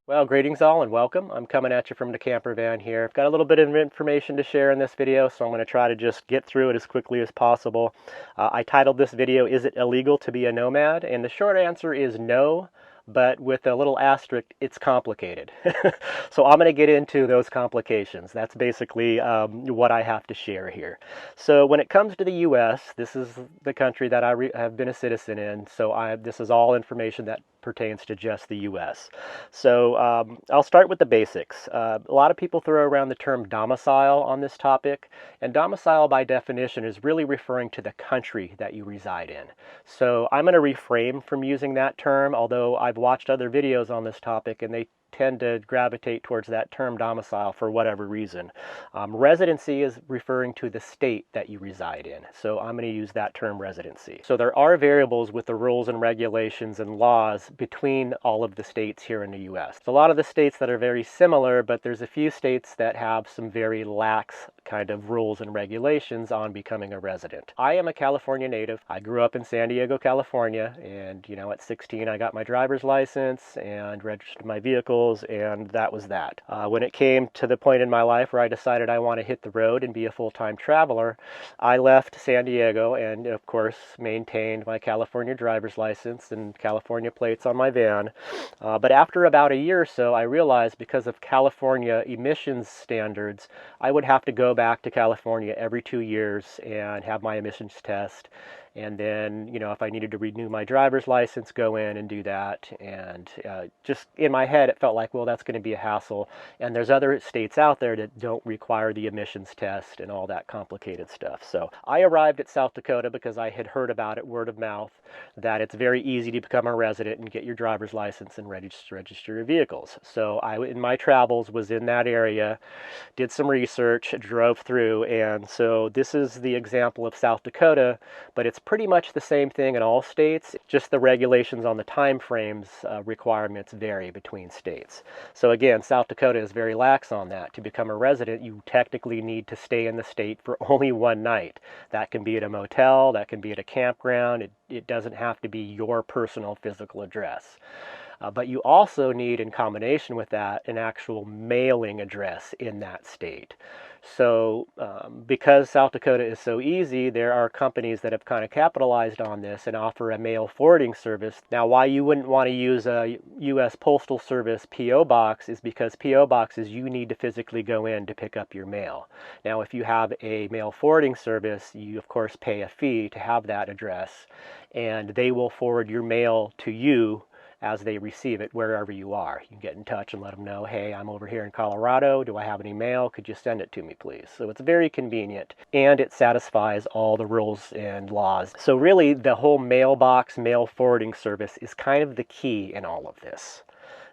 Well, greetings all and welcome. I'm coming at you from the camper van here. I've got a little bit of information to share in this video, so I'm going to try to just get through it as quickly as possible. I titled this video, "Is it illegal to be a nomad?" And the short answer is no, but with a little asterisk, it's complicated. So I'm going to get into those complications. That's basically what I have to share here. So when it comes to the U.S., this is the country that I have been a citizen in, so this is all information that pertains to just the U.S. So I'll start with the basics. A lot of people throw around the term domicile on this topic, and domicile by definition is really referring to the country that you reside in. So I'm going to refrain from using that term, although I've watched other videos on this topic and they tend to gravitate towards that term domicile for whatever reason. Residency is referring to the state that you reside in, so I'm going to use that term residency. So there are variables with the rules and regulations and laws between all of the states here in the U.S. So a lot of the states that are very similar, but there's a few states that have some very lax kind of rules and regulations on becoming a resident. I am a California native. I grew up in San Diego, California, and at 16 I got my driver's license and registered my vehicle, and that was that. When it came to the point in my life where I decided I want to hit the road and be a full-time traveler, I left San Diego and, of course, maintained my California driver's license and California plates on my van. But after about a year or so, I realized because of California emissions standards, I would have to go back to California every 2 years and have my emissions test. And then, if I needed to renew my driver's license, go in and do that. And just in my head, it felt like, well, that's going to be a hassle. And there's other states out there that don't require the emissions test and all that complicated stuff. So I arrived at South Dakota because I had heard about it, word of mouth, that it's very easy to become a resident and get your driver's license and register your vehicles. So I, in my travels, was in that area, did some research, drove through. And so this is the example of South Dakota, but it's pretty much the same thing in all states, just the regulations on the time frames requirements vary between states. So again, South Dakota is very lax on that. To become a resident, you technically need to stay in the state for only one night. That can be at a motel, that can be at a campground. It doesn't have to be your personal physical address. But you also need, in combination with that, an actual mailing address in that state. So because South Dakota is so easy, there are companies that have kind of capitalized on this and offer a mail forwarding service. Now, why you wouldn't want to use a U.S. Postal Service P.O. box is because P.O. boxes, you need to physically go in to pick up your mail. Now, if you have a mail forwarding service, you, of course, pay a fee to have that address, and they will forward your mail to you as they receive it wherever you are. You can get in touch and let them know, hey, I'm over here in Colorado. Do I have any mail? Could you send it to me, please? So it's very convenient, and it satisfies all the rules and laws. So really, the whole mailbox mail forwarding service is kind of the key in all of this,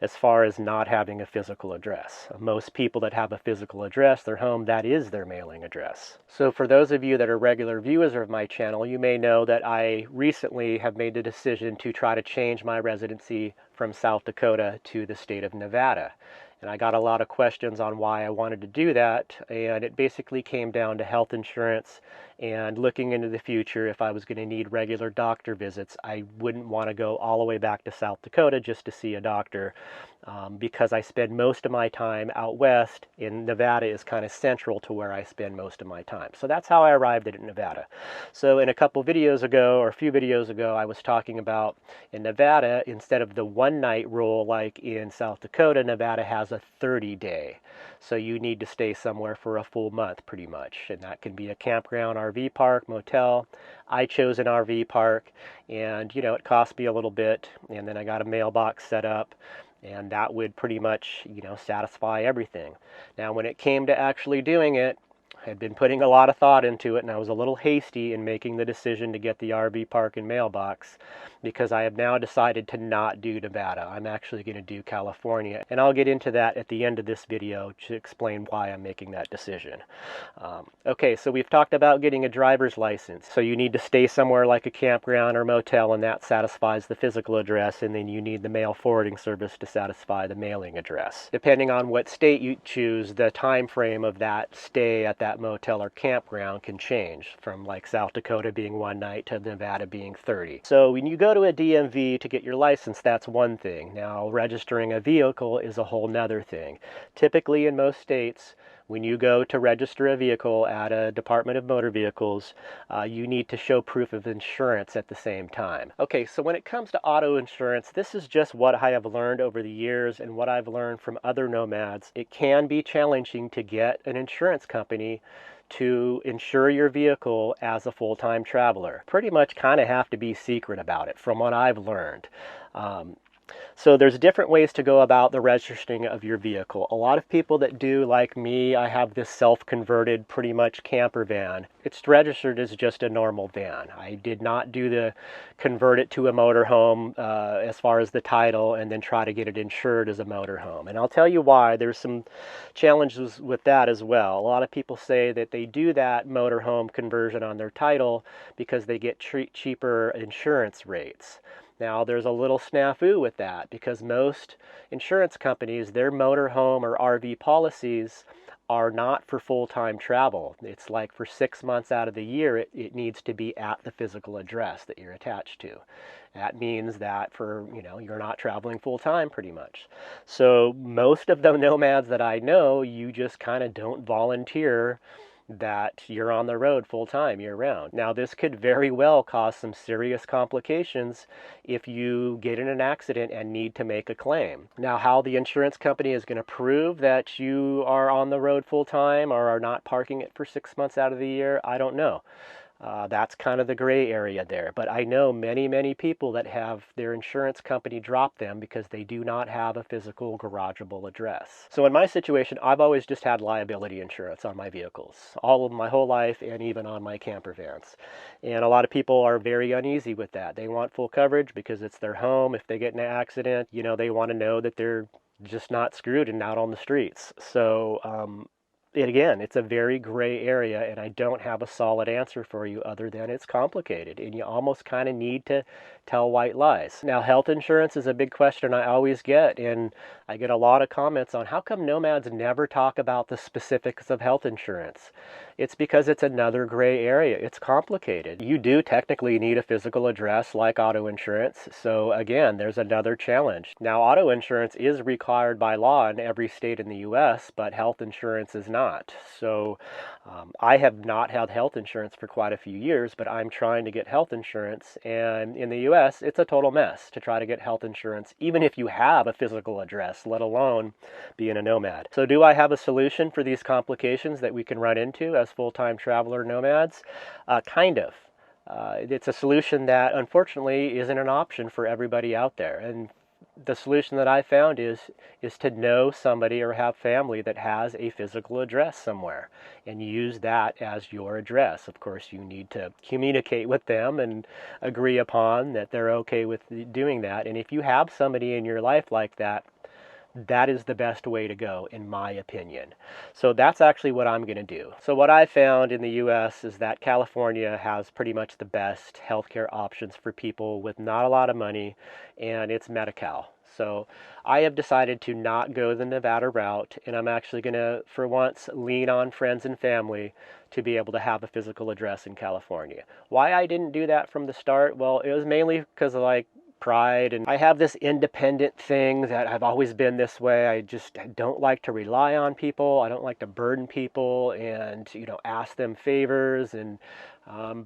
as far as not having a physical address. Most people that have a physical address, their home, that is their mailing address. So for those of you that are regular viewers of my channel, you may know that I recently have made the decision to try to change my residency from South Dakota to the state of Nevada. And I got a lot of questions on why I wanted to do that, and it basically came down to health insurance and looking into the future. If I was going to need regular doctor visits, I wouldn't want to go all the way back to South Dakota just to see a doctor, because I spend most of my time out west, and Nevada is kind of central to where I spend most of my time. So that's how I arrived at Nevada. So in a couple videos ago, or a few videos ago, I was talking about in Nevada, instead of the one-night rule like in South Dakota, Nevada has a 30-day. So you need to stay somewhere for a full month pretty much, and that can be a campground, RV park, motel. I chose an RV park, and it cost me a little bit, and then I got a mailbox set up, and that would pretty much satisfy everything. Now when it came to actually doing it, I had been putting a lot of thought into it, and I was a little hasty in making the decision to get the RV park and mailbox, because I have now decided to not do Nevada. I'm actually going to do California, and I'll get into that at the end of this video to explain why I'm making that decision. Okay, so we've talked about getting a driver's license. So you need to stay somewhere like a campground or motel, and that satisfies the physical address, and then you need the mail forwarding service to satisfy the mailing address. Depending on what state you choose, the time frame of that stay at that that motel or campground can change, from like South Dakota being 1 night to Nevada being 30. So when you go to a DMV to get your license, that's one thing. Now, registering a vehicle is a whole nother thing. Typically in most states, when you go to register a vehicle at a Department of Motor Vehicles, you need to show proof of insurance at the same time. Okay, so when it comes to auto insurance, this is just what I have learned over the years and what I've learned from other nomads. It can be challenging to get an insurance company to insure your vehicle as a full-time traveler. Pretty much kind of have to be secret about it from what I've learned. So there's different ways to go about the registering of your vehicle. A lot of people that do, like me, I have this self-converted pretty much camper van. It's registered as just a normal van. I did not do the convert it to a motorhome as far as the title and then try to get it insured as a motorhome. And I'll tell you why. There's some challenges with that as well. A lot of people say that they do that motorhome conversion on their title because they get cheaper insurance rates. Now, there's a little snafu with that because most insurance companies, their motorhome or RV policies are not for full-time travel. It's like for 6 months out of the year, it needs to be at the physical address that you're attached to. That means that you're not traveling full-time pretty much. So most of the nomads that I know, you just kind of don't volunteer that you're on the road full-time year-round. Now, this could very well cause some serious complications if you get in an accident and need to make a claim. Now, how the insurance company is going to prove that you are on the road full-time or are not parking it for 6 months out of the year, I don't know. That's kind of the gray area there. But I know many, many people that have their insurance company drop them because they do not have a physical garageable address. So in my situation, I've always just had liability insurance on my vehicles, all of my whole life and even on my camper vans. And a lot of people are very uneasy with that. They want full coverage because it's their home. If they get in an accident, they want to know that they're just not screwed and out on the streets. So, again, it's a very gray area, and I don't have a solid answer for you other than it's complicated, and you almost kind of need to tell white lies. Now, health insurance is a big question I always get, and I get a lot of comments on how come nomads never talk about the specifics of health insurance. It's because it's another gray area. It's complicated. You do technically need a physical address like auto insurance, so again, there's another challenge. Now, auto insurance is required by law in every state in the U.S., but health insurance is not. So I have not had health insurance for quite a few years, but I'm trying to get health insurance, and in the U.S., it's a total mess to try to get health insurance, even if you have a physical address, let alone being a nomad. So do I have a solution for these complications that we can run into as full-time traveler nomads? Kind of. It's a solution that unfortunately isn't an option for everybody out there. And the solution that I found is to know somebody or have family that has a physical address somewhere and use that as your address. Of course, you need to communicate with them and agree upon that they're okay with doing that. And if you have somebody in your life like that, that is the best way to go, in my opinion. So that's actually what I'm going to do. So what I found in the U.S. is that California has pretty much the best healthcare options for people with not a lot of money, and it's Medi-Cal. So I have decided to not go the Nevada route, and I'm actually going to, for once, lean on friends and family to be able to have a physical address in California. Why I didn't do that from the start? Well, it was mainly because of pride, and I have this independent thing that I've always been this way. I just don't like to rely on people. I don't like to burden people and ask them favors, and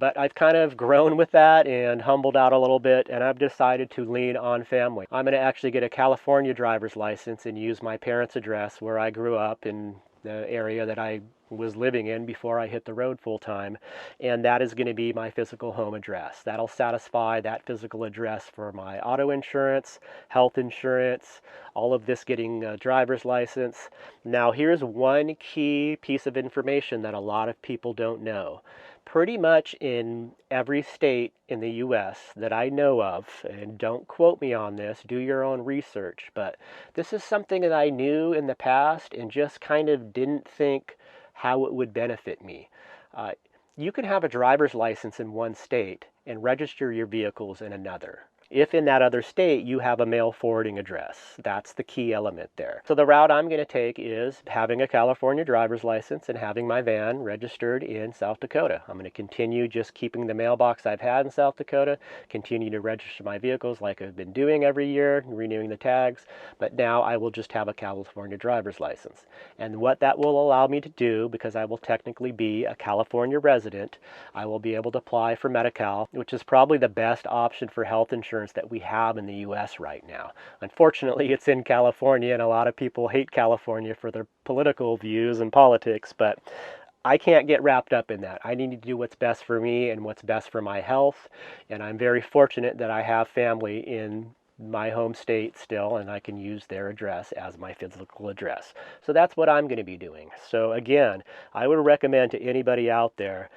but I've kind of grown with that and humbled out a little bit, and I've decided to lean on family. I'm going to actually get a California driver's license and use my parents' address where I grew up in the area that I was living in before I hit the road full time, and that is going to be my physical home address. That'll satisfy that physical address for my auto insurance, health insurance, all of this, getting a driver's license. Now, here's one key piece of information that a lot of people don't know. Pretty much in every state in the U.S. that I know of, and don't quote me on this, do your own research, but this is something that I knew in the past and just kind of didn't think how it would benefit me. You can have a driver's license in one state and register your vehicles in another. if in that other state you have a mail forwarding address. That's the key element there. So the route I'm going to take is having a California driver's license and having my van registered in South Dakota. I'm going to continue just keeping the mailbox I've had in South Dakota, continue to register my vehicles like I've been doing every year, renewing the tags, but now I will just have a California driver's license. And what that will allow me to do, because I will technically be a California resident, I will be able to apply for Medi-Cal, which is probably the best option for health insurance that we have in the U.S. right now. Unfortunately, it's in California, and a lot of people hate California for their political views and politics, but I can't get wrapped up in that. I need to do what's best for me and what's best for my health, and I'm very fortunate that I have family in my home state still, and I can use their address as my physical address. So that's what I'm going to be doing. So again, I would recommend to anybody out there,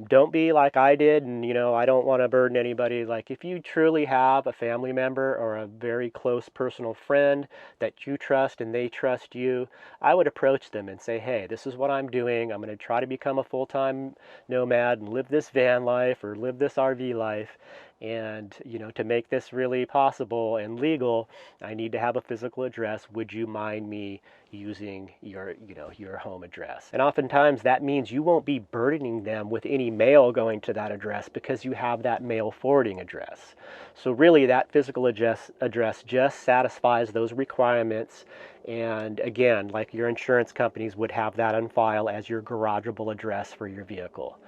don't be like I did, and I don't want to burden anybody. Like, if you truly have a family member or a very close personal friend that you trust and they trust you, I would approach them and say, hey, this is what I'm doing. I'm going to try to become a full-time nomad and live this van life or live this RV life. And, to make this really possible and legal, I need to have a physical address. Would you mind me using your home address? And oftentimes that means you won't be burdening them with any mail going to that address because you have that mail forwarding address. So really that physical address just satisfies those requirements. And again, like your insurance companies would have that on file as your garageable address for your vehicle.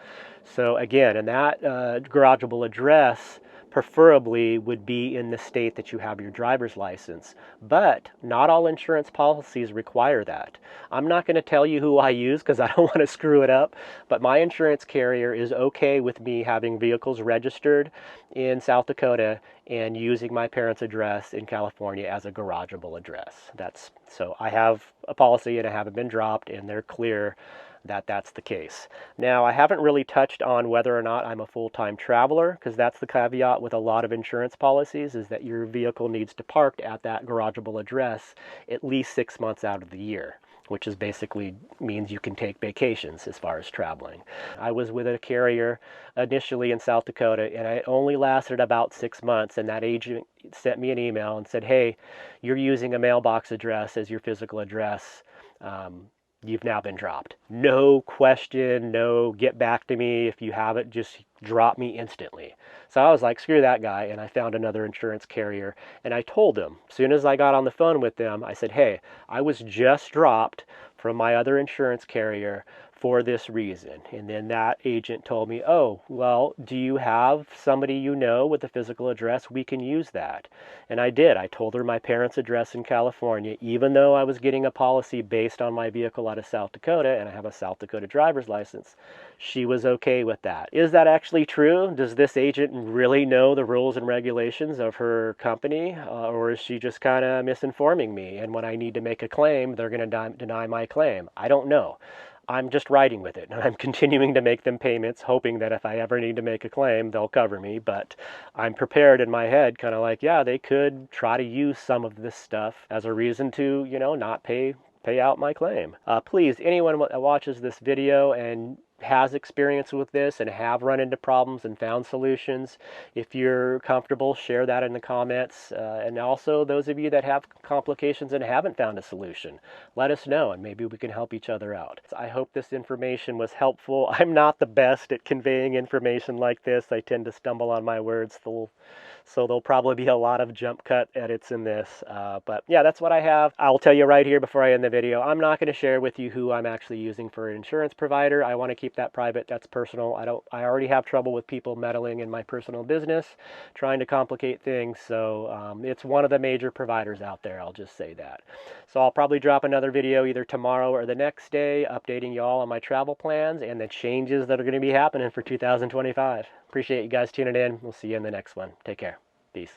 So again, and that garageable address preferably would be in the state that you have your driver's license. But not all insurance policies require that. I'm not going to tell you who I use because I don't want to screw it up, but my insurance carrier is okay with me having vehicles registered in South Dakota and using my parents' address in California as a garageable address. So I have a policy and I haven't been dropped, and they're clear that that's the case. Now, I haven't really touched on whether or not I'm a full-time traveler, because that's the caveat with a lot of insurance policies, is that your vehicle needs to park at that garageable address at least 6 months out of the year, which is basically means you can take vacations as far as traveling. I was with a carrier initially in South Dakota, and I only lasted about 6 months, and that agent sent me an email and said, hey, you're using a mailbox address as your physical address. You've now been dropped. No question, no get back to me. If you have it, just drop me instantly. So I was like, screw that guy, and I found another insurance carrier, and I told them, as soon as I got on the phone with them, I said, hey, I was just dropped from my other insurance carrier for this reason. And then that agent told me, oh, well, do you have somebody you know with a physical address? We can use that. And I did. I told her my parents' address in California, even though I was getting a policy based on my vehicle out of South Dakota, and I have a South Dakota driver's license. She was okay with that. Is that actually true? Does this agent really know the rules and regulations of her company? Or is she just kind of misinforming me? And when I need to make a claim, they're going to deny my claim. I don't know. I'm just riding with it, and I'm continuing to make them payments, hoping that if I ever need to make a claim, they'll cover me. But I'm prepared in my head, kind of like, yeah, they could try to use some of this stuff as a reason to, not pay out my claim. Please, anyone that watches this video and has experience with this and have run into problems and found solutions, if you're comfortable, share that in the comments. And also those of you that have complications and haven't found a solution, let us know, and maybe we can help each other out. I hope this information was helpful. I'm not the best at conveying information like this. I tend to stumble on my words, so there'll probably be a lot of jump cut edits in this. But yeah, that's what I have. I'll tell you right here before I end the video, I'm not going to share with you who I'm actually using for an insurance provider. I want to keep that private. That's personal. I already have trouble with people meddling in my personal business, trying to complicate things. So it's one of the major providers out there. I'll just say that. So I'll probably drop another video either tomorrow or the next day, updating y'all on my travel plans and the changes that are going to be happening for 2025. Appreciate you guys tuning in. We'll see you in the next one. Take care.